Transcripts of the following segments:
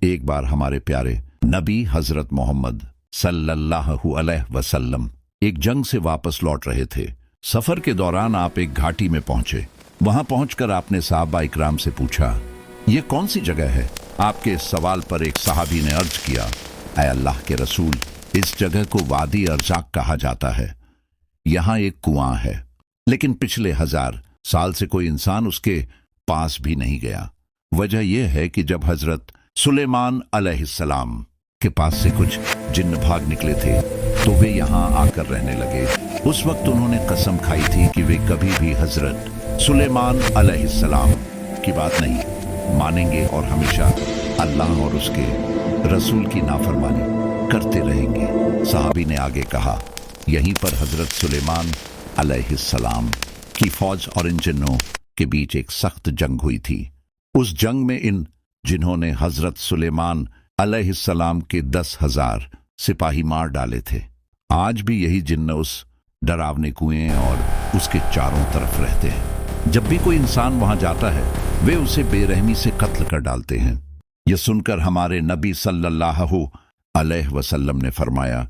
एक बार हमारे प्यारे नबी हजरत मोहम्मद सल्लल्लाहु अलैहि वसल्लम एक जंग से वापस लौट रहे थे। सफर के दौरान आप एक घाटी में पहुंचे। वहां पहुंचकर आपने सहाबा इकराम से पूछा, ये कौन सी जगह है? आपके इस सवाल पर एक सहाबी ने अर्ज किया, ऐ अल्लाह के रसूल, इस जगह को वादी अर्जाक कहा जाता है। यहाँ एक कुआं है, लेकिन पिछले 1000 साल से कोई इंसान उसके पास भी नहीं गया। वजह यह है कि जब हजरत सुलेमान अलैहिस्सलाम के पास से कुछ जिन्न भाग निकले थे तो वे यहाँ आकर रहने लगे। उस वक्त उन्होंने कसम खाई थी कि वे कभी भी हजरत सुलेमान अलैहिस्सलाम की बात नहीं मानेंगे और हमेशा अल्लाह और उसके रसूल की नाफरमानी करते रहेंगे। सहाबी ने आगे कहा, यहीं पर हजरत सुलेमान अलैहिस्सलाम की फौज और इन जिन्नों के बीच एक सख्त जंग हुई थी। उस जंग में इन जिन्होंने हजरत सुलेमान अलैहिस्सलाम के 10,000 सिपाही मार डाले थे। आज भी यही जिन्न उस डरावने कुएं और उसके चारों तरफ रहते हैं। जब भी कोई इंसान वहां जाता है वे उसे बेरहमी से कत्ल कर डालते हैं। यह सुनकर हमारे नबी सल्लल्लाहु अलैहि वसल्लम ने फरमाया,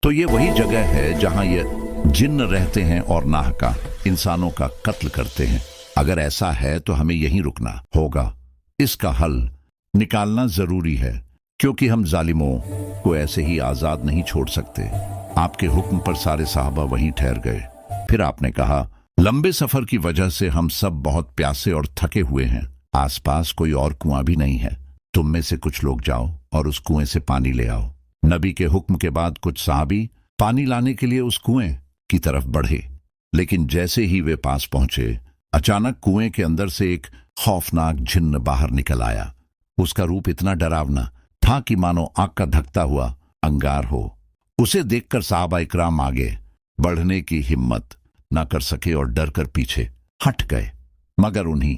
तो ये वही जगह है जहां ये जिन्न रहते हैं और नाहका इंसानों का कत्ल करते हैं। अगर ऐसा है तो हमें यहीं रुकना होगा। इसका हल निकालना जरूरी है, क्योंकि हम जालिमों को ऐसे ही आजाद नहीं छोड़ सकते। आपके हुक्म पर सारे साहबा वहीं ठहर गए। फिर आपने कहा, लंबे सफर की वजह से हम सब बहुत प्यासे और थके हुए हैं। आसपास कोई और कुआं भी नहीं है। तुम में से कुछ लोग जाओ और उस कुएं से पानी ले आओ। नबी के हुक्म के बाद कुछ साहबी पानी लाने के लिए उस कुएं की तरफ बढ़े, लेकिन जैसे ही वे पास पहुंचे अचानक कुएं के अंदर से एक खौफनाक जिन्न बाहर निकल आया। उसका रूप इतना डरावना था कि मानो आग का धकता हुआ अंगार हो। उसे देखकर साहबा इकराम आगे बढ़ने की हिम्मत न कर सके और डर कर पीछे हट गए। मगर उन्हीं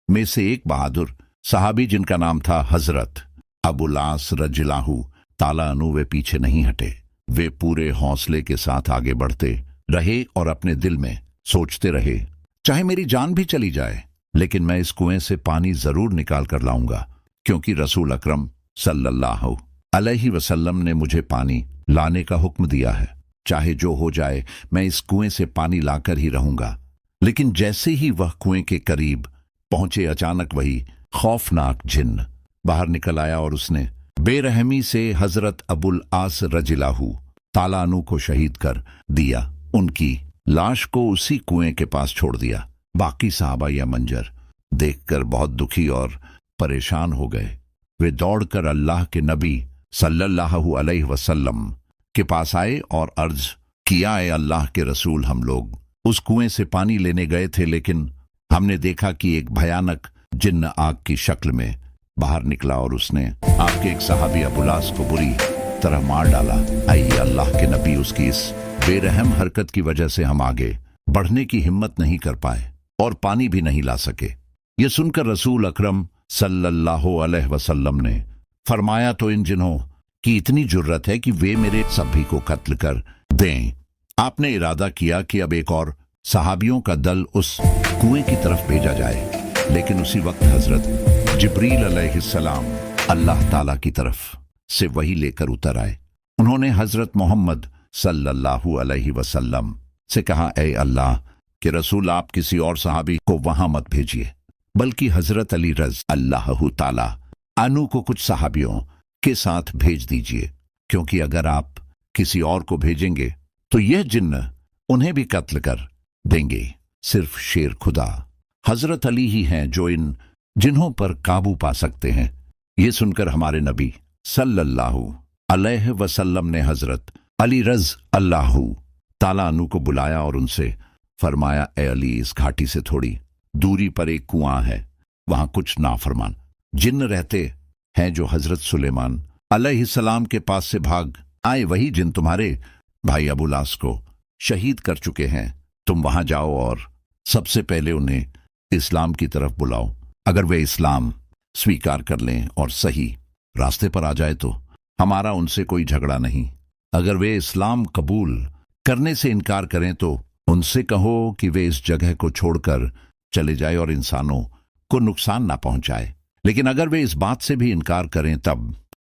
में से एक बहादुर साहबी, जिनका नाम था हजरत अबुल आस रजिल्लाहु ताला अन्हु, वे पीछे नहीं हटे। वे पूरे हौसले के साथ आगे बढ़ते रहे और अपने दिल में सोचते रहे, चाहे मेरी जान भी चली जाए लेकिन मैं इस कुएं से पानी जरूर निकाल कर लाऊंगा, क्योंकि रसूल अकरम सल्लल्लाहु अलैहि वसल्लम ने मुझे पानी लाने का हुक्म दिया है। चाहे जो हो जाए मैं इस कुएं से पानी लाकर ही रहूंगा। लेकिन जैसे ही वह कुएं के करीब पहुंचे अचानक वही खौफनाक जिन्न बाहर निकल आया और उसने बेरहमी से हजरत अबुल आस रजिल्लाहु ताला अन्हु को शहीद कर दिया। उनकी लाश को उसी कुएं के पास छोड़ दिया। बाकी साहबा यह मंजर देखकर बहुत दुखी और परेशान हो गए। वे दौड़कर अल्लाह के नबी सल्लल्लाहु अलैहि वसल्लम के पास आए और अर्ज किया, ए अल्लाह के रसूल, हम लोग उस कुएं से पानी लेने गए थे, लेकिन हमने देखा कि एक भयानक जिन्न आग की शक्ल में बाहर निकला और उसने आपके एक सहाबी अबुलास को बुरी तरह मार डाला। आइए अल्लाह के नबी, उसकी इस बेरहम हरकत की वजह से हम आगे बढ़ने की हिम्मत नहीं कर पाए और पानी भी नहीं ला सके। यह सुनकर रसूल अकरम सल्लल्लाहु अलैहि वसल्लम ने फरमाया, तो इन जिन्हों की इतनी जुर्रत है कि वे मेरे सभी को कत्ल कर दें। आपने इरादा किया कि अब एक और सहाबियों का दल उस कुएं की तरफ भेजा जाए, लेकिन उसी वक्त हजरत जिब्रील अलैहिस्सलाम अल्लाह ताला की तरफ से वही लेकर उतर आए। उन्होंने हजरत मोहम्मद सल्लल्लाहु अलैहि वसल्लम से कहा, ए अल्लाह के रसूल, आप किसी और सहाबी को वहां मत भेजिए, बल्कि हजरत अली रज़ अल्लाहु ताला अन्हु को कुछ सहाबियों के साथ भेज दीजिए, क्योंकि अगर आप किसी और को भेजेंगे तो यह जिन्न उन्हें भी कत्ल कर देंगे। सिर्फ शेर खुदा हजरत अली ही हैं जो इन जिन्हों पर काबू पा सकते हैं। ये सुनकर हमारे नबी सल्लल्लाहु अलैहि वसल्लम ने हजरत अली रज़ अल्लाहु ताला अन्हु को बुलाया और उनसे फरमाया, ए अली, इस घाटी से थोड़ी दूरी पर एक कुआं है। वहां कुछ नाफरमान जिन्न रहते हैं जो हजरत सुलेमान अलैहिस्सलाम के पास से भाग आए। वही जिन तुम्हारे भाई अबुल आस को शहीद कर चुके हैं। तुम वहां जाओ और सबसे पहले उन्हें इस्लाम की तरफ बुलाओ। अगर वे इस्लाम स्वीकार कर लें और सही रास्ते पर आ जाए तो हमारा उनसे कोई झगड़ा नहीं। अगर वे इस्लाम कबूल करने से इनकार करें तो उनसे कहो कि वे इस जगह को छोड़कर चले जाए और इंसानों को नुकसान ना पहुंचाए। लेकिन अगर वे इस बात से भी इनकार करें तब